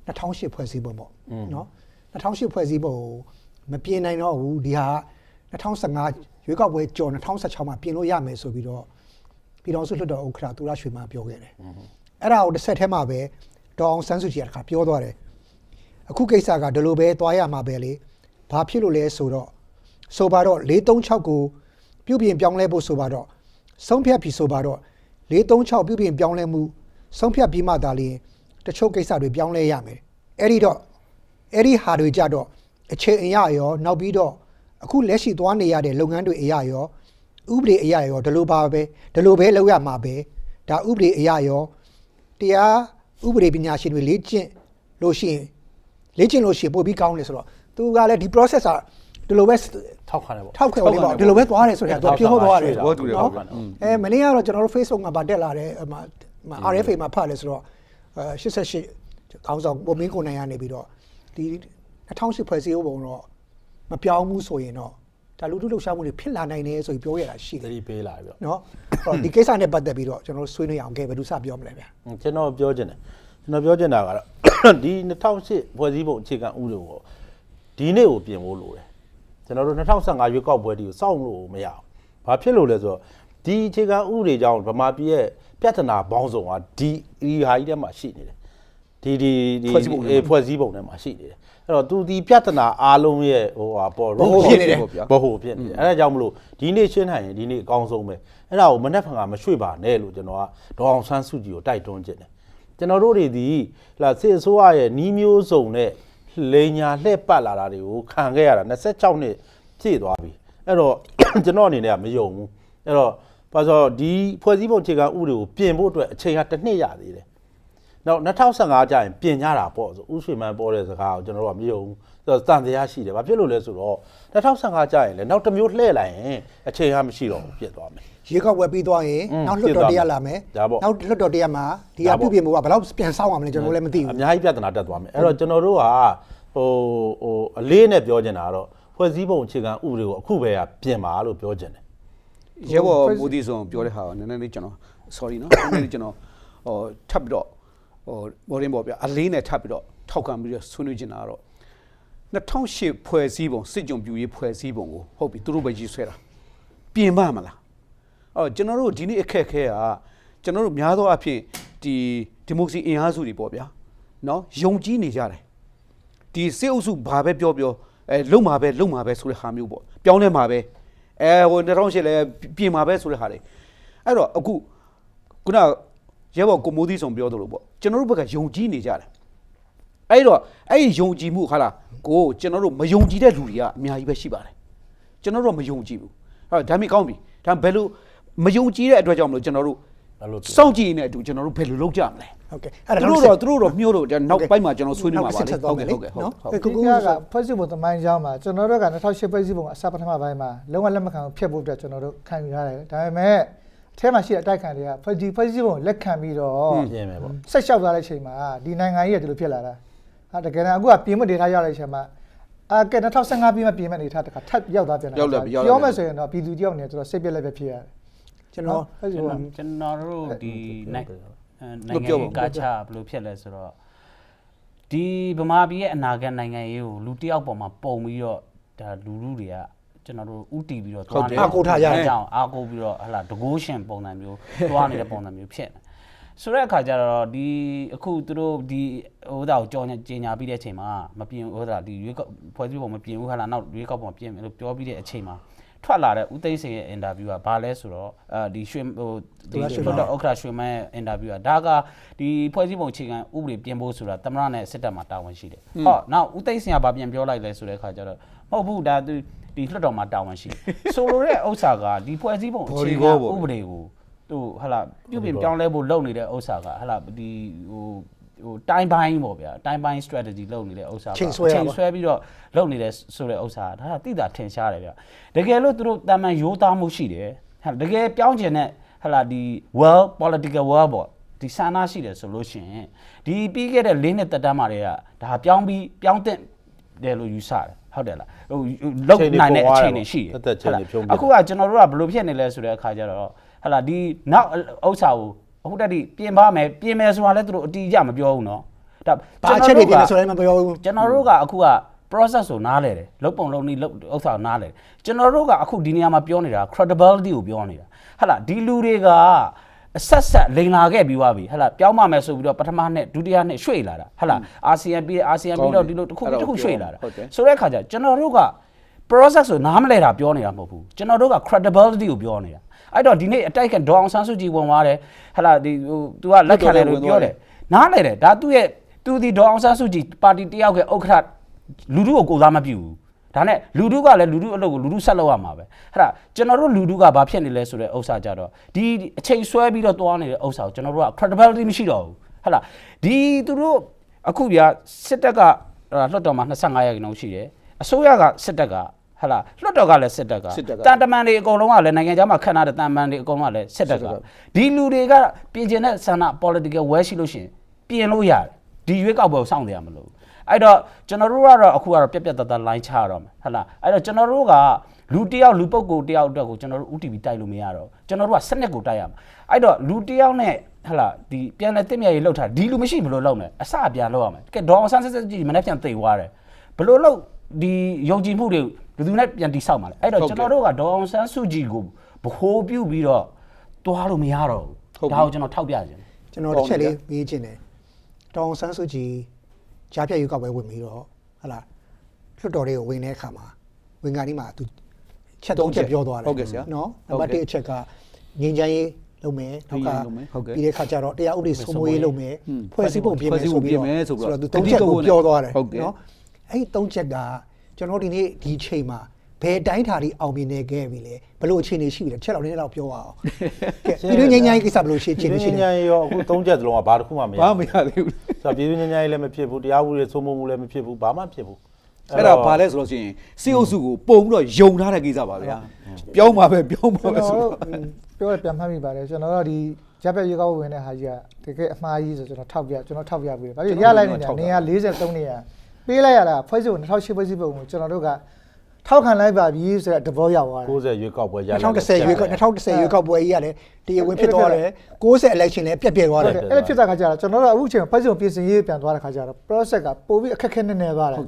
2008ဖွဲ့စည်းပုံပေါ့နော်2008ဖွဲ့စည်းပုံမပြင်နိုင်တော့ဘူးဒီဟာ2015ရွေးကောက်ပွဲကျော်2016မှာပြင်လို့ရမယ်ဆိုပြီးတော့ပြည်တော်စုလွှတ်တော်ဥက္ကဋ္ဌသူရရွှေမှာပြောခဲ့တယ်အဲ့ဒါကိုတစ်ဆက်ထဲမှာပဲဒေါ်အောင်ဆန်းစုကြည်ကတခါပြောသွားတယ်အခုကိစ္စကဒီလိုပဲသွားရမှာပဲလေဘာဖြစ်လို့လဲဆိုတော့ဆိုပါတော့436ကိုပြုပြင်ပြောင်းလဲဖို့ဆိုပါတော့ဆုံးဖြတ်ပြီးဆိုပါတော့436ပြုပြင်ပြောင်းလဲမှုဆုံးဖြတ်ပြီးမှသာလျှင်တချို့ကိစ္စတွေပြောင်းလဲရမယ်အဲ့ဒီဟာတွေကြတော့အခြေအရရောနောက်ပြီးတော့အခုလက်ရှိသွားနေရတဲ့လုပ်ငန်းတွေအရရောဥပဒေအရရောဒီလိုပဲလုပ်ရမှာပဲဒါဥပဒေအရရောတရားဥပဒေပညာရှင်တွေလေ့ကျင့်လို့ရှိရင်ပို့ပြီးကောင်းတယ်ဆိုတော့သူကလည်းဒီ process ကဒီလိုပဲထောက်ခံတယ်ပေါ့ထောက်ခံတယ်ပေါ့ဒီလိုပဲသွားတယ်ဆိုတော့သူပြောသွားတယ်ဘောတူတယ်ဟုတ်မနေ့ကတော့ကျွန်တော်တို့ Facebook မှာဗာတက်လာတယ်RFA မှာဖတ်လဲဆိုတော့88ခေါင်းဆောင်ပုံမင်းကိုနိုင်ရနေပြီးတော့ဒီ2008ဖွဲ့စည်းပုံတော့မပြောင်းဘူးဆိုရင်တော့ဒါလူထုလှုပ်ရှားမှုတွေဖြစ်လာနိုင်တယ်ဆိုပြီးပြောရတာရှိတယ်သတိပေးလာပြီပေါ့နော်အဲ့တော့ဒီကိစ္စနဲ့ပတ်သက်ပြီးတော့ကျွန်တော်တို့ဆွေးနွေးအောင်ကဲဘယ်သူစပြောမလဲဗျာကျွန်တော်ပြောချင်တာကတော့ဒီ2008ဖွဲ့စည်းပုံအခြေခံဥပဒေကိုဒီနေ့ကိုပြင်ဖို့လိုတယ်ကျွန်တော်တို့2015ရွေးကောက်ပွဲဒီကိုစောင့်လို့မရအောင်ဘာဖြစ်လို့လဲဆိုတော့ဒီအခြေခံဥပဒေကြောင့်ဗမာပြည်ရဲ့ပြဿနာပေါင်းစုံကဒီဟာကြီးထဲမှာရှိနေတယ်ဒီဖွဲ့စည်းပုံထဲမှာရှိနေတယ်အဲ့တော့သူဒီပြဿနာအားလုံးရဲ့ဘဟိုဖြစ်နေတယ်အဲ့ဒါကြောင့်မလို့ဒီနေ့ရှင်းနိုင်ရင်ဒီနေ့အကောင်းဆုံးပဲအဲ့ဒါကိုမနေ့ကမရွှေ့ပါနဲ့လို့ကျွန်တော်ကဒေါအောင်ဆန်းစုကြည်ကိုတိုက်တွန်းခြင်းတယ်ကျွန်တော်တို့တွေဒီစစ်အစိုးရရဲ့နီးမျိုးစုံနဲ့လိန်ညာလှည့်ပတ်လာတာတွေကိုခံခဲ့ရတာ26နှစ်ပြည့်သွားပြီအဲ့တော့ကျွန်တော်အနေနဲ့ကမယုံဘူးအဲ့တော့ဘာလို့ဒီဖွဲ့စည်းပုံအခြေခံဥပဒေကိုပြင်ဖို့အတွက်အချိန်ကတစ်နှစ်ရသေးတယ်နောက်2015ကျရင်ပြင်ကြတာပေါ့ဆိုဥရွှေမန်းပေါ်တဲ့စကားကိုကျွန်တော်တို့ကမယုံဘူးတန်တရားရှိတယ်ဘာဖြစ်လို့လဲဆိုတော့2015ကျရင်လည်းနောက်တစ်မျိုးလှည့်လိုက်ရင်အချိန်ကမရှိတော့ဘူးပြည့်သွားမယ်ရေကောက်ဝယ်ပြီးသွားရင်နောက်လွှတ်တော်တရားလာမယ်နောက်လွှတ်တော်တရားမှာဒီအပြုပြင်မှုကဘယ်လောက်ပြန်ဆောက်အောင်မလဲကျွန်တော်လည်းမသိဘူးအများကြီးပြဿနာတက်သွားမယ်အဲ့တော့ကျွန်တော်တို့ကအလေးနဲ့ပြောချင်တာကတော့ဖွဲ့စည်းပုံအခြေခံဥပဒေကိုအခုပဲပြင်ပါလို့ပြောချင်တယ်ရဲဘော်မိုးဒီဆိုပြောတဲ့ဟာကနည်းနည်းလေးကျွန်တော် sorry နော်နည်းနည်းလေးကျွန်တော်ထပ်ပြီးတော့ဘောရင်းပေါ့ဗျာအလေးနဲ့ထပ်ပြီးတော့ထောက်ခံပြီးတော့ဆွေးနွေးချင်တာကတော့2008ဖွဲ့စည်းပုံစစ်ကြုံပြူရေးဖွဲ့စည်းပုံကိုဟုတ်ပြီသူတို့ပဲကြီးဆွဲတာပြင်ပါမလားအဲ့တော့ကျွန်တော်တို့ဒီနေ့အခက်ခဲကကျွန်တော်တို့များသောအားဖြင့်ဒီမိုကရေစီအင်အားစုတွေပေါ့ဗျာနော်ယုံကြည်နေကြတယ်ဒီစစ်အုပ်စုဘာပဲပြောလုံမှာပဲဆိုတဲ့ဟာမျိုးပေါ့ပြောင်းလဲမှာပဲ2008လဲပြင်မှာပဲဆိုတဲ့ဟာတွေအဲ့တော့အခုခုနရဲဘော်ကိုမိုးသီးဆောင်ပြောသလိုပေါ့ကျွန်တော်တို့ဘက်ကယုံကြည်နေကြတယ်အဲ့တော့အဲ့ဒီယုံကြည်မှုဟာလားကိုကျွန်တော်တို့မယုံကြည်တဲ့လူတွေကအများကြီးပဲရှိပါတယ်ကျွန်တော်တို့မယုံကြည်ဘူးအဲ့ဒါမှကောင်းပြီဒါဘယ်လိုမယုံကြည်တဲ့အတွက်ကြောင့်မလို့ကျွန်တော်တို့စောင့်ကြည့်နေတဲ့အတူကျွန်တော်တို့ဘယ်လိုလုပ်ကြမလဲဟုတ်ကဲ့အဲ့ဒါသူတို့တော့မျိုးတော့နောက်ပိုင်းမှာကျွန်တော်ဆွေးနွေးမှာပါလေဟုတ်ကဲ့နော်ကိုကဖွဲ့စည်းပုံသမိုင်းကြောင်းမှာကျွန်တော်တို့က2008ဖွဲ့စည်းပုံအစပထမပိုင်းမှာလုံးဝလက်မခံဖြစ်ဖို့အတွက်ကျွန်တော်တို့ခံယူရတယ်ဒါပေမဲ့အထဲမှာရှိတဲ့အတိုက်ခံတွေကဖွဲ့စည်းပုံလက်ခံပြီးတော့ပြင်မယ်ပေါ့ဆက်လျှောက်သွားတဲ့အချိန်မှာဒီနိုင်ငံကြီးကဒီလိုဖြစ်လာတာဟာတကယ်တော့အခုကပြင်မဒေတာရောက်တဲ့အချိန်မှာကဲ2015ပြီးမှပြင်မဲ့နေထားတခါထပ်ရောက်သွားပြန်တာပြောမယ်ဆိုရင်တော့ပြည်သူတယောက်နေကျွန်တော်စိတ်ပြက်လက်ပဲဖြစ်ရတယ်ကျွန်တော်တို့ဒီနိုင်ငံကချဘယ်လိုဖြစ်လဲဆိုတော့ဒီဗမာပြည်ရဲ့အနာဂတ်နိုင်ငံရေးကိုလူတယောက်ပေါ်မှာပုံပြီးတော့ဒါလူတွေကကျွန်တော်တို့ဥတီပြီးတော့သွားနေအားကိုးထားရတဲ့အကြောင်းအားကိုးပြီးတော့ဟလာတကိုးရှင်ပုံစံမျိုးသွားနေတဲ့ပုံစံမျိုးဖြစ်နေဆိုတဲ့အခါကျတော့ဒီအခုသူတို့ဒီဟိုဒါကိုကြော်ကြေညာပြီးတဲ့အချိန်မှာမပြင်ဟိုဒါဒီရွေးကောက်ဖွဲ့စည်းပုံမပြင်ဘူးဟလာနောက်ရွေးကောက်ပုံပြင်မယ်လို့ပြောပြီးတဲ့အချိန်မှာထွက်လာတဲ့ဦးသိန်းစိန်ရဲ့အင်တာဗျူးကဘာလဲဆိုတော့ဒီရွှေဒီလွှတ်တော်ဥက္ကဋ္ဌရွှေမန်းရဲ့အင်တာဗျူးကဒါကဒီဖွဲ့စည်းပုံအခြေခံဥပဒေပြင်ဖို့ဆိုတာသမ္မတနဲ့စစ်တပ်မှာတာဝန်ရှိတယ်ဟောနောက်ဦးသိန်းစိန်ကဘာပြန်ပြောလိုက်လဲဆိုတဲ့အခါကျတော့မဟုတ်ဘူးဒါဒီလွှတ်တော်မှာတာဝန်ရှိဆိုလိုတဲ့ဥစ္စာကဒီဖွဲ့စည်းပုံအခြေခံဥပဒေကိုသူဟလာပြုပြင်ပြောင်းလဲဖို့လုပ်နေတဲ့ဥစ္စာကဟလာဒီဟိုတိုင်းပိုင်းပေါ့ဗျာတိုင်းပိုင်း strategy လုပ်နေတဲ့ဥစ္စာချိန်ဆွဲပြီးတော့လုပ်နေတဲ့ဆိုတဲ့ဥစ္စာဒါကတိတာထင်ရှားတယ်ဗျာတကယ်လို့သူတို့တာမန်ရိုးသားမှုရှိတယ်ဟာတကယ်ပြောင်းကျင်တဲ့ဟလာဒီ world political world ပေါ့ဒီဆန္ဒရှိတယ်ဆိုလို့ရှိရင်ဒီပြီးခဲ့တဲ့၄နှစ်သက်တမ်းမှာတွေကဒါပြောင်းတဲ့တယ်လို့ယူဆတယ်ဟုတ်တယ်လားဟိုလုတ်နိုင်တဲ့အချိန်တွေရှိတယ်အခုကကျွန်တော်တို့ကဘယ်လိုဖြစ်နေလဲဆိုတဲ့အခါကျတော့ဟလာဒီနောက်ဥစ္စာကိုအခုတက်ဒီပြင်ပါမယ်ဆိုတာလဲသူတို့အတီးကြမပြောဘူးเนาะ ဘာချက်တွေပြင်လဲဆိုလည်းမပြောဘူး ကျွန်တော်တို့ကအခုက process ကိုနားလဲတယ်လုပ်ပုံလုပ်နည်းဥစ္စာနားလဲတယ်ကျွန်တော်တို့ကအခုဒီနေရာမှာပြောနေတာ credibility ကိုပြောနေတာဟလာဒီလူတွေကအဆက်လိန်လာခဲ့ပြီးသွားပြီဟလာပြောင်းမှမယ်ဆိုပြီးတော့ပထမနှစ်ဒုတိယနှစ်ရွှေ့လာတာဟလာအာဆီယံပြီးတော့ဒီလိုတစ်ခုရွှေ့လာတာဆိုတဲ့အခါကျကျွန်တော်တို့က process ကိုနားမလဲတာပြောနေတာမဟုတ်ဘူးကျွန်တော်တို့က credibility ကိုပြောနေတာအဲ့တော့ဒီနေ့အတိုက်ခံဒေါအောင်ဆန်းစုကြည်ဝင်သွားတယ်ဟလာဒီသူကလက်ခံတယ်လို့ပြောတယ်နားလဲတယ်ဒါသူဒီဒေါအောင်ဆန်းစုကြည်ပါတီတယောက်ကဥက္ကဋ္ဌလူထုကိုကိုစားမပြုဘူးဒါနဲ့လူထုကလည်းလူထုအလုပ်ကိုလူထုဆက်လုပ်ရမှာပဲအဲ့ဒါကျွန်တော်တို့လူထုကဘာဖြစ်နေလဲဆိုတဲ့ဥစ္စာကြတော့ဒီအချိန်ဆွဲပြီးတော့တွားနေတဲ့ဥစ္စာကိုကျွန်တော်တို့က credibility မရှိတော့ဘူးဟုတ်လားဒီသူတို့အခုပြစစ်တပ်ကလွှတ်တော်မှာ25ရာခိုင်နှုန်းရှိတယ်အစိုးရကစစ်တပ်ကဟလာလွှတ်တော်ကလည်းစစ်တပ်ကတန်တမန်တွေအကုန်လုံးကလည်းနိုင်ငံခြားမှာခန့်ထားတဲ့တန်တမန်တွေအကုန်လုံးကလည်းစစ်တပ်ကဒီလူတွေကပြင်ကျင်တဲ့ဆန္ဒ political will ရှိလို့ရှိရင်ပြင်လို့ရတယ်ဒီရွေးကောက်ပွဲကိုစောင့်နေရမလို့အဲ့တော့ကျွန်တော်တို့ကတော့အခုကတော့ပြက်တ line ချရတော့မယ်ဟုတ်လားအဲ့တော့ကျွန်တော်တို့ကလူတယောက်လူပုဂ္ဂိုလ်တယောက်အတွက်ကိုကျွန်တော်တို့ UTV တိုက်လို့မရတော့ကျွန်တော်တို့ကစနစ်ကိုတိုက်ရမှာအဲ့တော့လူတယောက်နဲ့ဟုတ်လားဒီပြန်လဲတစ်မြတ်ရေးလောက်ထားဒီလူမရှိဘလို့လောက်မယ်အစပြန်လောက်ရမယ်ကဲဒေါအောင်ဆန်းစစ်ကြီးမနေ့ပြန်သိသွားတယ်ဘလို့လောက်ဒီယုံကြည်မှုတွေဘယ်သူနဲ့ပြန်တိဆောက်မှာလဲအဲ့တော့ကျွန်တော်တို့ကဒေါအောင်ဆန်းစုကြည်ကိုဗဟိုပြုပြီးတော့တွားလို့မရတော့ဘူးဒါကိုကျွန်တော်ထောက်ပြခြင်း ကျွန်တော်တစ်ချက်လေးမေးချင်တယ်ဒေါအောင်ဆန်းစုကြည်ကြားပြရွေးကောက်ပွဲဝင်ပြီးတော့ဟလာလွှတ်တော်တွေကိုဝင်တဲ့အခါမှာဝင်ကနေမှသူချက်သုံးချက်ပြောသွားတယ်နော်နံပါတ်1အချက်ကငြိမ်းချမ်းရေးလုပ်မယ်နောက်ကပြီးတဲ့ခါကျတော့တရားဥပဒေစိုးမိုးရေးလုပ်မယ်ဖွဲ့စည်းပုံပြင်မယ်ဆိုပြီးတော့သူ3ချက်ကိုပြောသွားတယ်နော်အဲ့ဒီ3ချက်ကကျွန်တော်ဒီနေ့ဒီချိန်မှာဘယ်တိုင်းထာတွေအောင်မြင်နေခဲ့ပြီလဲဘလို့အခြေအနေရှိပြီလဲချက်တော့နည်းနည်းတော့ပြောပါအောင်ကဲပြည်တွင်းငြိမ်းချမ်းရေးကိစ္စဘလို့ရှိချင်နေရှိနေ ငြိမ်းချမ်းရေးရောအခု3ချက်သလုံးကဘာတစ်ခုမှမရ ဘာမရသေးဘူး ဆိုတော့ပြည်တွင်းငြိမ်းချမ်းရေးလည်းမဖြစ်ဘူးတရားဥပဒေစိုးမိုးမှုလည်းမဖြစ်ဘူးဘာမှဖြစ်ဘူး အဲ့ဒါဘာလဲဆိုလို့ရှိရင်စီအုပ်စုကိုပုံပြီးတော့ယုံထားတဲ့ကိစ္စပါဗျာပြောင်းပါပဲပြောင်းပါပဲဆိုတော့ ပြောရပြန်မှတ်မိပါတယ်ကျွန်တော်တို့ဒီရပ်ပက်ရေကောက်ဝင်တဲ့ဟာကြီးကတကယ်အမှားကြီးဆိုကျွန်တော်ထောက်ပြပြီးတယ်။ဘာဖြစ်ရလိုက်နေတာနေရာ43နေရာပေးလိုက်ရတာဖွဲ့စည်းပုံ2008ဖွဲ့စည်းပုံကိုကျွန်တော်တို့ကထောက်ခံလိုက်ပါပြီဆိုတဲ့သဘောရောက်သွားတယ်90ရွေးကောက်ပွဲရလာ2010ရွေးကောက်ပွဲကြီးရတယ်တရားဝင်ဖြစ်သွားတယ်90 election လည်းပြက်ပြဲသွားတယ် အဲ့ဖြစ်တဲ့ခါကျတော့ကျွန်တော်တို့အခုချိန်ဖွဲ့စည်းပုံပြင်ဆင်ရေးပြန်သွားတဲ့ခါကျတော့ process ကပိုပြီးအခက်အခဲနည်းနည်းသွားတယ်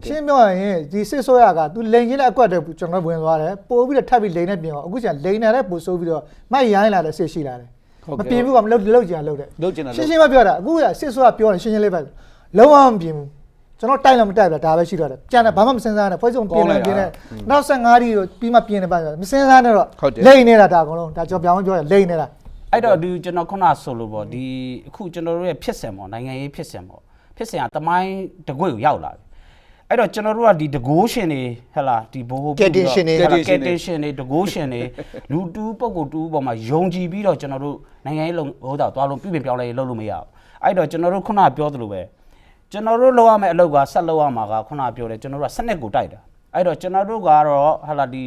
ရှင်းပြောရင်ဒီစစ်ဆိုးရကသူလိန်ရင်းတဲ့အကွက်တွေကျွန်တော်ဝင်သွားတယ်ပိုပြီးတော့ထပ်ပြီးလိန်နဲ့ပြင်အောင်အခုချိန်လိန်နဲ့ပို့ဆိုးပြီးတော့မိုက်ရိုင်းလာတဲ့စစ်ရှိလာတယ်မပြင်ဘူးကမလုပ်ကြံလုပ်တယ်ရှင်းရှင်းမပြောတာအခုကစစ်ဆိုးကပြောတယ်ရှင်းရှင်းလေးပဲလုံးဝမပြင်ဘူးကျွန်တော်တိုက်လည်းမတိုက်ဘူးဒါပဲရှိတော့တယ်ကြံတယ်ဘာမှမစင်စားနဲ့ဖွဲ့စုံပြင်နေနောက်15ရီပြီးမှပြင်နေပါမစင်စားနဲ့တော့လိန်နေတာဒါအကုန်လုံးဒါကျွန်တော်ပြောင်းပြောရလိန်နေတာ အဲ့တော့ဒီကျွန်တော်ခုနဆိုလို့ပေါ့ဒီအခုကျွန်တော်တို့ရဲ့ဖြစ်စဉ်ပေါ့နိုင်ငံရေးဖြစ်စဉ်ပေါ့ဖြစ်စဉ်ကတမိုင်းတကွေ့ကိုရောက်လာပြီအဲ့တော့ကျွန်တော်တို့ကဒီတကိုးရှင်တွေဟဲ့လားဒီဘိုးကက်တင်ရှင်တွေတကိုးရှင်တွေလူတူးပုံကိုတူးပေါ်မှာယုံကြည်ပြီးတော့ကျွန်တော်တို့နိုင်ငံရေးလုံးဟိုတော့သွားလို့ပြည်ပြောင်းလဲလုပ်လို့မရဘူးအဲ့တော့ကျွန်တော်တို့ခုနပြောသလိုပဲကျွန်တော်တို့လုပ်ရမယ့်အလုပ်ကဆက်လုပ်ရမှာကခုနပြောတယ်ကျွန်တော်တို့ကစနစ်ကိုတိုက်တာအဲ့တော့ကျွန်တော်တို့ကတော့ဟာလာဒီ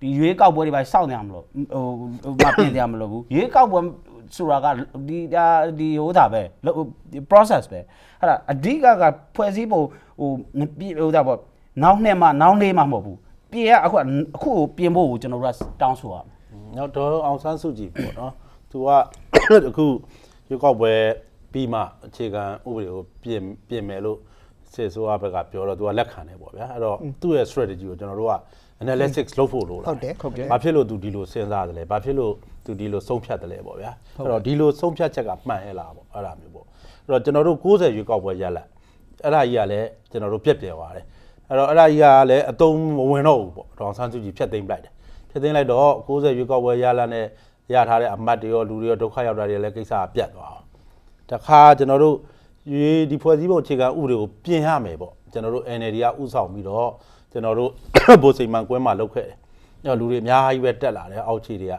ရွေးကောက်ပွဲတွေပဲစောင့်နေရမလို့ဟိုမပြင်ရမလို့ဘူးရွေးကောက်ပွဲဆိုတာကဒီဟိုတာပဲ process ပဲဟာလာအဓိကဖွဲ့စည်းပုံဟိုတာပေါ့နောက်နှစ်မှနောက်လေးမှမဟုတ်ဘူးပြင်ရအခုပြင်ဖို့ကိုကျွန်တော်တို့ကတောင်းဆိုရမယ် နောက်တော့အောင်ဆန်းစုကြည်ပေါ့နော်သူကအခုရွေးကောက်ပွဲပြီးမှအခြေခံဥပဒေကိုပြင်မယ်လို့စစ်ဆိုးဘက်ကပြောတော့သူကလက်ခံတယ်ပေါ့ဗျာအဲ့တော့သူ့ရဲ့ strategy ကိုကျွန်တော်တို့က analytics လုပ်ဖို့လိုလားဟုတ်တယ်ဘာဖြစ်လို့သူဒီလိုစဉ်းစားတယ်လဲဘာဖြစ်လို့သူဒီလိုဆုံးဖြတ်တယ်လဲပေါ့ဗျာအဲ့တော့ဒီလိုဆုံးဖြတ်ချက်ကမှန်ရဲ့လားပေါ့အဲ့ဒါမျိုးပေါ့အဲ့တော့ကျွန်တော်တို့60ရွေးကောက်ပွဲရလက်အဲ့ဒါကြီးကလည်းကျွန်တော်တို့ပြက်ပြဲသွားတယ်အဲ့တော့အဲ့ဒါကြီးကလည်းအတုံးမဝင်တော့ဘူးပေါ့ဒေါအောင်ဆန်းစုကြည်ဖျက်သိမ်းလိုက်တယ်ဖျက်သိမ်းလိုက်တော့60ရွေးကောက်ပွဲရလက်နဲ့ရထားတဲ့အမတ်တွေရောလူတွေရောဒုက္ခရောက်တာတွေလည်းကိစ္စကပြတ်သွားအောင်တခါကျွန်တော်တို့ဒီဖွဲ့စည်းပုံအခြေခံဥပဒေကိုပြင်ရမယ်ပေါ့ကျွန်တော်တို့ NLD ကဥဆောင်ပြီးတော့ကျွန်တော်တို့ဗိုလ်စိန်မှန်ကွဲမှာလုပ်ခဲ့တယ်။အဲ့တော့လူတွေအများကြီးပဲတက်လာတယ်အောက်ခြေတွေ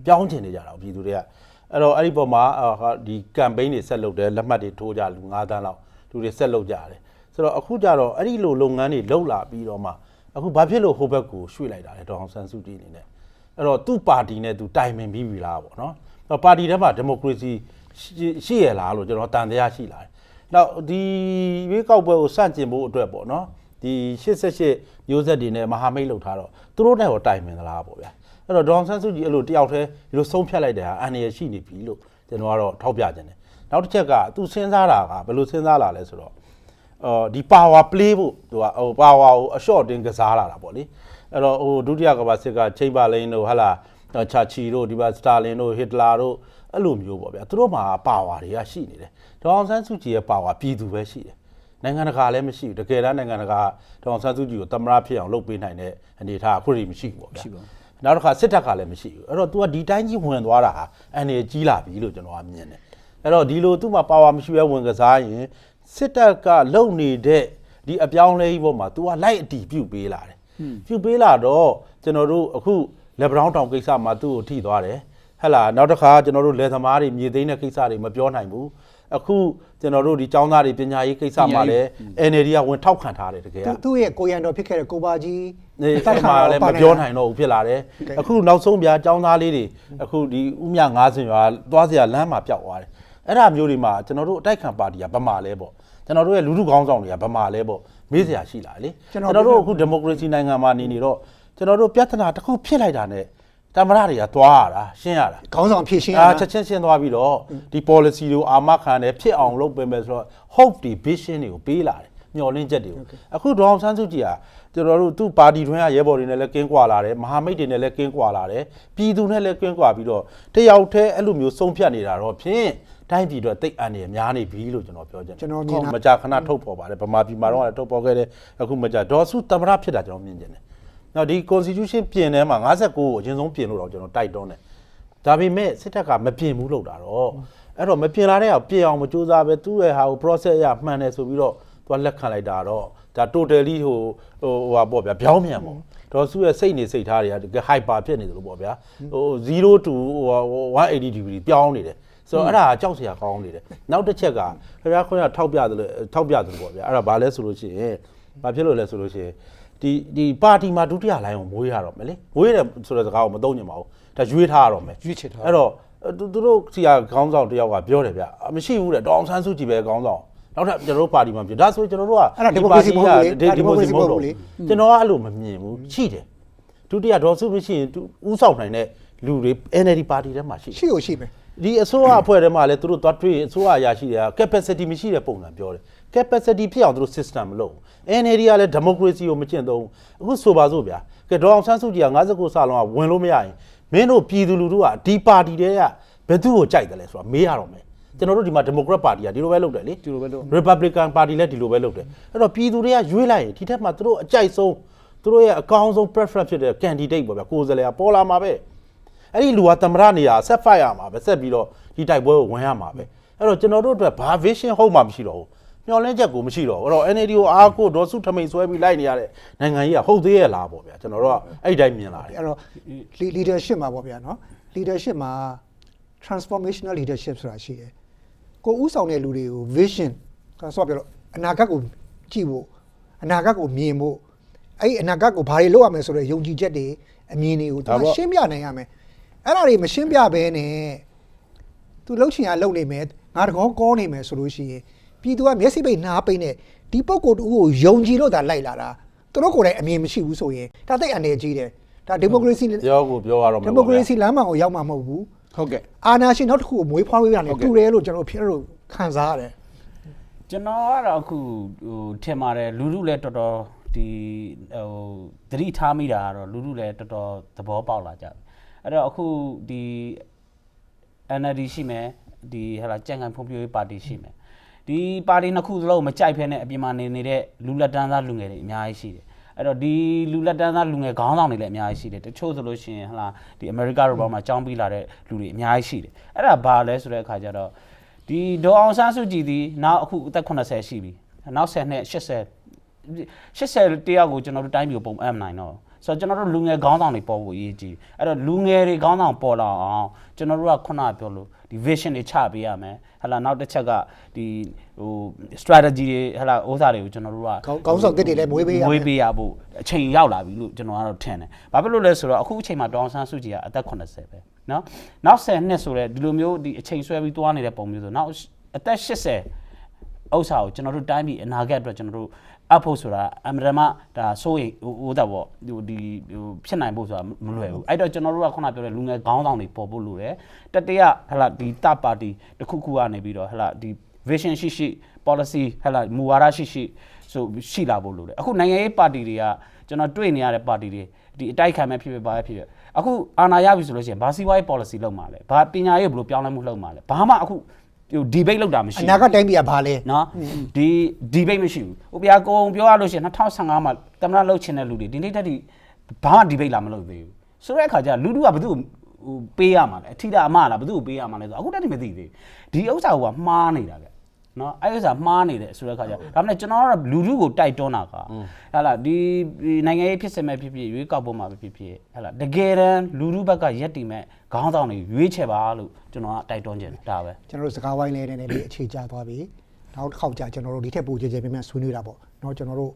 ကပြောင်းချင်နေကြတာပြည်သူတွေကအဲ့တော့အဲ့ဒီပုံမှာဒီ campaign တွေဆက်လုပ်တယ်လက်မှတ်တွေထိုးကြလူ9တန်းလောက်လူတွေဆက်လုပ်ကြတယ်ဆိုတော့အခုကျတော့အဲ့ဒီလိုလုပ်ငန်းတွေလုပ်လာပြီးတော့မှအခုဘာဖြစ်လို့ဟိုဘက်ကိုရွှေ့လိုက်တာလဲဒေါအောင်ဆန်းစုကြည်အနေနဲ့အဲ့တော့သူ့ပါတီနဲ့သူတိုင်ပင်ပြီးပြီလားပေါ့နော်။အဲ့တော့ပါတီထဲမှာဒီမိုကရေစီရှိရလားလို့ကျွန်တော်တန်တရားရှိလာတယ်။နောက်ဒီရွေးကောက်ပွဲကိုစန့်ကျင်ဖို့အတွက်ပေါ့နော်ဒီ88မျိုးဆက်တွေနဲ့မဟာမိတ်လုပ်ထားတော့သူတို့နဲ့ဟောတိုင်ပင်သလားပေါ့ဗျာအဲ့တော့ဒေါအောင်ဆန်းစုကြည်အဲ့လိုတယောက်တည်းဒီလိုဆုံးဖြတ်လိုက်တဲ့ဟာအန္တရာယ်ရှိနေပြီလို့ကျွန်တော်ကတော့ထောက်ပြခြင်းတယ်နောက်တစ်ချက်ကသူစဉ်းစားတာကဘယ်လိုစဉ်းစားလာလဲဆိုတော့ ဒီ power play ဖို့သူကဟို power ကိုအ short တင်ကစားလာတာပေါ့လေအဲ့တော့ဟိုဒုတိယကမ္ဘာစစ်ကချိန်ပါလိန်တို့ဟာလာချာချီတို့ဒီမှာစတာလင်တို့ဟစ်တလာတို့အဲ့လိုမျိုးပေါ့ဗျာသူတို့မှာ power တွေကရှိနေတယ်ဒေါအောင်ဆန်းစုကြည်ရဲ့ power ပြည်သူပဲရှိတယ်နိုင်ငံတကာလည်းမရှိဘူးတကယ်တမ်းနိုင်ငံတကာဒေါအောင်ဆန်းစုကြည်ကိုသမ္မတဖြစ်အောင်လုပ်ပေးနိုင်တဲ့အနေအထားအခုထိမရှိဘူးပေါ့ဗျာနောက်တစ်ခါစစ်တပ်ကလည်းမရှိဘူးအဲ့တော့ तू ကဒီတိုင်းကြီးဝင်သွားတာဟာအနေကြီးလာပြီလို့ကျွန်တော်ကမြင်တယ်အဲ့တော့ဒီလိုသူ့မှာ power မရှိဘဲဝင်ကစားရင်စစ်တပ်ကလုံနေတဲ့ဒီအပြောင်းလဲကြီးပေါ်မှာ तू ကလိုက်အတီးပြုတ်ပေးလာတယ်ပြုတ်ပေးလာတော့ကျွန်တော်တို့အခုလက်ဘရောင်းတောင်ကိစ္စမှာသူ့ကိုထိသွားတယ်ဟဲ့လားနောက်တစ်ခါကျွန်တော်တို့လယ်သမားတွေမြေသိမ်းတဲ့ကိစ္စတွေမပြောနိုင်ဘူးအခုကျွန်တော်တို့ဒီចောင်းသားတွေပညာရေးကိစ္စမှာလည်း NLD ကဝင်ထောက်ခံထားတယ်တကယ်ကသူ့ရဲ့ကိုရန်တော်ဖြစ်ခဲ့တဲ့ကိုပါကြီးအဲ့မှာလည်းမပြောနိုင်တော့ဘူးဖြစ်လာတယ်အခုနောက်ဆုံးပြចောင်းသားလေးတွေအခုဒီဥမြ90ရွာသွားစရာလမ်းမှာပျောက်သွားတယ်အဲ့ဒါမျိုးတွေမှာကျွန်တော်တို့အတိုက်ခံပါတီကဗမာလဲပေါ့ကျွန်တော်တို့ရဲ့လူထုခေါင်းဆောင်တွေကဗမာလဲပေါ့မေးစရာရှိလာလေကျွန်တော်တို့အခုဒီမိုကရေစီနိုင်ငံမှာနေတော့ကျွန်တော်တို့ပြဿနာတစ်ခုဖြစ်လိုက်တာနဲ့တမရတွေကသွားရတာရှင်းရတာခေါင်းဆောင်ဖြစ်ရှင်းရတာချက်ချင်းရှင်းသွားပြီးတော့ဒီ policy တွေကိုအာမခံတယ်ဖြစ်အောင်လုပ်ပေးမယ်ဆိုတော့ hope တွေ vision တွေကိုပေးလာတယ်မျှော်လင့်ချက်တွေကိုအခုဒေါအောင်ဆန်းစုကြည်ကကျွန်တော်တို့သူ့ပါတီတွင်းကရဲဘော်တွေနဲ့လည်းကင်းကွာလာတယ်မဟာမိတ်တွေနဲ့လည်းကင်းကွာလာတယ်ပြည်သူနဲ့လည်းကင်းကွာပြီးတော့တယောက်တည်းအဲ့လိုမျိုးဆုံးဖြတ်နေတာတော့ဖြင့်တိုင်းပြည်တော့တိတ်အန်နေများနေပြီလို့ကျွန်တော်ပြောချင်တယ်ကျွန်တော်မြင်တာမကြာခဏထုတ်ဖော်ပါတယ်ဗမာပြည်မှာတော့လည်းထုတ်ဖော်ခဲ့တယ်အခုမကြာဒေါ်စုသမ္မတဖြစ်တာကျွန်တော်မြင်ချင်တယ်နော်ဒီ constitution ပြင်ထဲမှာ59ကိုအရင်ဆုံးပြင်လို့တော့ကျွန်တော်တိုက်တွန်းတယ်ဒါပေမဲ့စစ်တပ်ကမပြင်ဘူးလို့တာတော့အဲ့တော့မပြင်လာတဲ့အောင်ပြင်အောင်မကြိုးစားပဲသူ့ရဲ့ဟာကို process ရမှန်တယ်ဆိုပြီးတော့သူကလက်ခံလိုက်တာတော့ဒါ totally ဟိုဟာပေါ့ဗျာပြောင်းမြန်ပေါ့ဒေါ်စုရဲ့စိတ်နေစိတ်ထားတွေကတကယ် hyper ဖြစ်နေတယ်လို့ပေါ့ဗျာဟို0 to 180 degree ပြောင်းနေတယ်ဆိုတော့အဲ့ဒါကြောက်စရာကောင်းနေတယ်နောက်တစ်ချက်ကခင်ဗျားခွင့်ရထောက်ပြတယ်ပေါ့ဗျာအဲ့ဒါဘာလဲဆိုလို့ရှိရင်ဘာဖြစ်လို့လဲဆိုလို့ရှိရင်ဒီပါတီမှာဒုတိယလိုင်းကိုမွေးရတော့မယ်လေမွေးတယ်ဆိုတဲ့စကားကိုမသုံးညင်ပါဘူးဒါရွေးထားရတော့မယ်ရွေးချယ်ထားအဲ့တော့သူတို့စီကခေါင်းဆောင်တယောက်ကပြောတယ်ဗျမရှိဘူးတဲ့ဒေါအောင်ဆန်းစုကြည်ပဲခေါင်းဆောင်နောက်ထပ်ကျွန်တော်တို့ပါတီမှာပြောဒါဆိုကျွန်တော်တို့ကဒီမိုကရေစီမဟုတ်ဘူးလေဒီမိုကရေစီမဟုတ်ဘူးလေကျွန်တော်ကအဲ့လိုမမြင်ဘူးရှိတယ်ဒုတိယဒေါ်စုမရှိရင်ဥဆောင်နိုင်တဲ့လူတွေ NLD ပါတီထဲမှာရှိကိုရှိမယ်ဒီအစိုးရအဖွဲ့ထဲမှာလည်းသူတို့သွားတွေ့အစိုးရအရာရှိတွေက capacity မရှိတဲ့ပုံစံပြောတယ် capacity ဖြစ်အောင်သူတို့ system မလုပ်ဘူး NLD ကလည်း democracy ကိုမကျင့်သုံးဘူးအခုဆိုပါစို့ဗျာကဲဒေါအောင်ဆန်းစုကြည်က59ဆလုံးကဝင်လို့မရရင်မင်းတို့ပြည်သူလူထုကဒီပါတီတွေကဘယ်သူ့ကိုကြိုက်တယ်လဲဆိုတာမေးရတော့မယ်ကျွန်တော်တို့ဒီမှာ democrat ပါတီကဒီလိုပဲလုပ်တယ်လေဒီလိုပဲလုပ် republican ပါတီလည်းဒီလိုပဲလုပ်တယ်အဲ့တော့ပြည်သူတွေကရွေးလိုက်ရင်ဒီထက်မှသူတို့အကြိုက်ဆုံးသူတို့ရဲ့အကောင်းဆုံး preference ဖြစ်တဲ့ candidate ပေါ့ဗျာကိုယ်စားလှယ်ကပေါ်လာမှာပဲအဲ့ဒီလူကသမ္မတနေရာဆက်ဖိုက်ရမှာပဲဆက်ပြီးတော့ဒီတိုက်ပွဲကိုဝင်ရမှာပဲအဲ့တော့ကျွန်တော်တို့အတွက်ဘာ vision ဟုတ်မှမရှိတော့ဘူးမျှော်လင့်ချက်ကိုမရှိတော့ဘူးအဲ့တော့ NLD ကိုအားကိုဒေါ်စုထမိန်ဆွဲပြီးလိုက်နေရတဲ့နိုင်ငံကြီးကဟုတ်သေးရဲ့လားပေါ့ဗျာကျွန်တော်တို့ကအဲ့တိုင်းမြင်လာတယ်အဲ့တော့ leadership မှာပေါ့ဗျာနော် leadership မှာ transformational leadership ဆိုတာရှိတယ်ကိုဥဆောင်တဲ့လူတွေကို vision ဆိုတော့ပြောတော့အနာဂတ်ကိုကြည့်ဖို့အနာဂတ်ကိုမြင်ဖို့အဲ့ဒီအနာဂတ်ကိုဘာတွေလုပ်ရမလဲဆိုတော့ယုံကြည်ချက်တွေအမြင်တွေကိုသူရှင်းပြနိုင်ရမယ်အဲ့ဒါတွေမရှင်းပြဘဲနဲ့သူလှုပ်ချင်ရလှုပ်နေမယ်ငါတကောကောနေမယ်ဆိုလို့ရှိရင်ပြည်သူကမျက်စိပိတ်နားပိတ်နဲ့ဒီပုံကိုတူကိုယုံကြည်လို့သာလိုက်လာတာသူတို့ကိုယ်တိုင်အမြင်မရှိဘူးဆိုရင်ဒါသိအနေကြီးတယ်ဒါဒီမိုကရေစီပြောကိုပြောရတော့မယ်ဒီမိုကရေစီလမ်းမကိုရောက်မှာမဟုတ်ဘူးဟုတ်ကဲ့အာဏာရှင်နောက်တစ်ခုကိုမွေးဖွားလို့ရတယ်တူတယ်လို့ကျွန်တော်ဖြစ်လို့ခံစားရတယ်ကျွန်တော်ကတော့အခုဟိုထင်ပါတယ်လူလူလည်းတော်တော်ဒီဟိုသတိထားမိတာကတော့လူလူလည်းတော်တော်သဘောပေါက်လာကြတယ်အဲ့တော့အခုဒီ NLD ရှိမယ်ဒီဟာလာကြံ့ခိုင်ဖွံ့ဖြိုးရေးပါတီရှိမယ်ဒီပါတီနှစ်ခုစလုံးမကြိုက်ဖ ೇನೆ အပြင်မှာနေတဲ့လူလက်တန်းသားလူငယ်တွေအများကြီးရှိတယ်အဲ့တော့ဒီလူလက်တန်းသားလူငယ်ခေါင်းဆောင်တွေလည်းအများကြီးရှိတယ်တချို့ဆိုလို့ရှိရင်ဟာလာဒီအမေရိကတို့ဘာမှကြောင်းပြီးလာတဲ့လူတွေအများကြီးရှိတယ်အဲ့ဒါဘာလဲဆိုတဲ့အခါကျတော့ဒီဒေါ်အောင်ဆန်းစုကြည်ဒီနောက်အခုအသက်80ရှိပြီနောက်10နဲ့80တယောက်ကိုကျွန်တော်တို့တိုင်းပြည်ကိုပုံအပ်နိုင်တော့ဆိုတော့ကျွန်တော်တို့လူငယ်ခေါင်းဆောင်တွေပေါ်ဖို့အရေးကြီးအဲ့တော့လူငယ်တွေခေါင်းဆောင်ပေါ်လာအောင်ကျွန်တော်တို့ကခုနပြောလို့ဒီ vision တွေချပေးရမယ်ဟလာနောက်တစ်ချက်ကဒီဟို strategy တွေဟလာဥစ္စာတွေကိုကျွန်တော်တို့ကခေါင်းဆောင်တစ်တွေလည်းမွေးပေးရဖို့အချိန်ရောက်လာပြီလို့ကျွန်တော်ကတော့ထင်တယ်ဘာဖြစ်လို့လဲဆိုတော့အခုအချိန်မှာဒေါအောင်ဆန်းစုကြည်ကအသက်80ပဲနော်နောက်10နှစ်ဆိုတော့ဒီလိုမျိုးဒီအချိန်ဆွဲပြီးသွားနေတဲ့ပုံမျိုးဆိုနောက်အသက်80ဥစ္စာကိုကျွန်တော်တို့တိုင်းပြည်အနာဂတ်အတွက်ကျွန်တော်တို့အဖို့ဆိုတာအမရမဒါစိုးရိမ်ဟိုတော့ပေါ့ဒီဖြစ်နိုင်ဖို့ဆိုတာမလွယ်ဘူးအဲ့တော့ကျွန်တော်တို့ကခုနပြောတဲ့လူငယ်ခေါင်းဆောင်တွေပေါ်ဖို့လိုတယ်တတရဟလာဒီတပါတီတစ်ခုခုကနေပြီးတော့ဟလာဒီ vision ရှိ policy ဟဲ့လားမူဝါဒရှိလာဖို့လိုတယ်အခုနိုင်ငံရေးပါတီတွေကကျွန်တော်တွေ့နေရတဲ့ပါတီတွေဒီအတိုက်ခံမဲ့ဖြစ်ဖြစ်ပါဖြစ်ဖြစ်အခုအာဏာရပြီဆိုလို့ရှိရင်ဘာစီဝိုင်း policy လုပ်မှာလဲဘာပညာရေးဘယ်လိုပြောင်းလဲမှုလုပ်မှာလဲဘာမှအခုဟို debate လုပ်တာမရှိဘူး အနာကတိုင်းပြည်ကဘာလဲ နော်ဒီ debate မရှိဘူးဟိုပြာကုံပြောရလို့ရှိရင်2015မှာသမ္မတလုပ်ချင်တဲ့လူတွေဒီနေ့တက်ဒီဘာမှ debate လာမလုပ်သေးဘူးဆိုတဲ့အခါကျလူတို့ကဘယ်သူ့ကိုပေးရမှာလဲအထီးတာအမလားဘယ်သူ့ကိုပေးရမှာလဲဆိုအခုတက်ဒီမသိသေးဒီဥစ္စာကမှားနေတာဗျနော်အဲ့ဥစ္စာမှားနေတယ်ဆိုတဲ့အခါကျဒါမှမဟုတ်ကျွန်တော်ကတော့လူထုကိုတိုက်တွန်းတာကဟာလာဒီနိုင်ငံရေးဖြစ်စမဲ့ဖြစ်ရွေးကောက်ပွဲမှာဖြစ်ဟာလာတကယ်တမ်းလူထုဘက်ကရက်တီမဲ့ခေါင်းဆောင်တွေရွေးချယ်ပါလို့ကျွန်တော်ကတိုက်တွန်းခြင်းဒါပဲ ကျွန်တော်တို့စကားဝိုင်းလေးနဲ့လေးအခြေချသွားပြီနောက်တစ်ခေါက်ကြာကျွန်တော်တို့ဒီထက်ပိုကြဲကြဲပြန်ဆွေးနွေးတာပေါ့เนาะကျွန်တော်တို့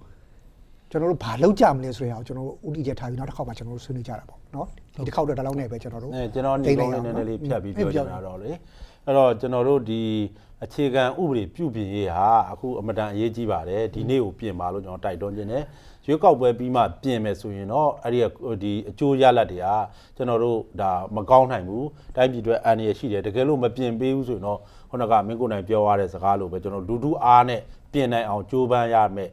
ဘာလုပ်ကြမလဲဆိုရအောင်ကျွန်တော်တို့ဥတီချက်ထားပြီးနောက်တစ်ခေါက်မှာကျွန်တော်တို့ဆွေးနွေးကြတာပေါ့เนาะဒီတစ်ခေါက်တော့ဒီလောက်နဲ့ပဲကျွန်တော်တို့ကျွန်တော်နေလုံးလေးလေးဖြတ်ပြီးပြောကြတာတော့လေအဲ့တော့ကျွန်တော်တို့ဒီအခြေခံဥပဒေပြုပြင်ရေးဟာအခုအမတန်အရေးကြီးပါတယ်ဒီနေ့ကိုပြင်ပါလို့ကျွန်တော်တိုက်တွန်းခြင်းနဲ့ရွေးကောက်ပွဲပြီးမှပြင်မယ်ဆိုရင်တော့အဲ့ဒီအကျိုးရလဒ်တွေကကျွန်တော်တို့ဒါမကောင်းနိုင်ဘူးတိုင်းပြည်အတွက်အန္တရာယ်ရှိတယ်တကယ်လို့မပြင်ပေးဘူးဆိုရင်တော့ခုနကမင်းကိုနိုင်ပြောရတဲ့စကားလိုပဲကျွန်တော်လူထုအားနဲ့ပြင်နိုင်အောင်ကြိုးပမ်းရမယ်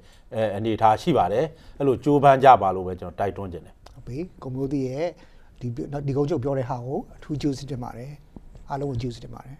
အနေအထားရှိပါတယ်အဲ့လိုကြိုးပမ်းကြပါလို့ပဲကျွန်တော်တိုက်တွန်းခြင်းတယ်ဟုတ်ပြီကွန်မျိုးတီရဲ့ဒီကုန်းချုပ်ပြောတဲ့ဟာကိုအထူးကျေးဇူးတင်ပါတယ်အားလုံးကိုကျေးဇူးတင်ပါတယ်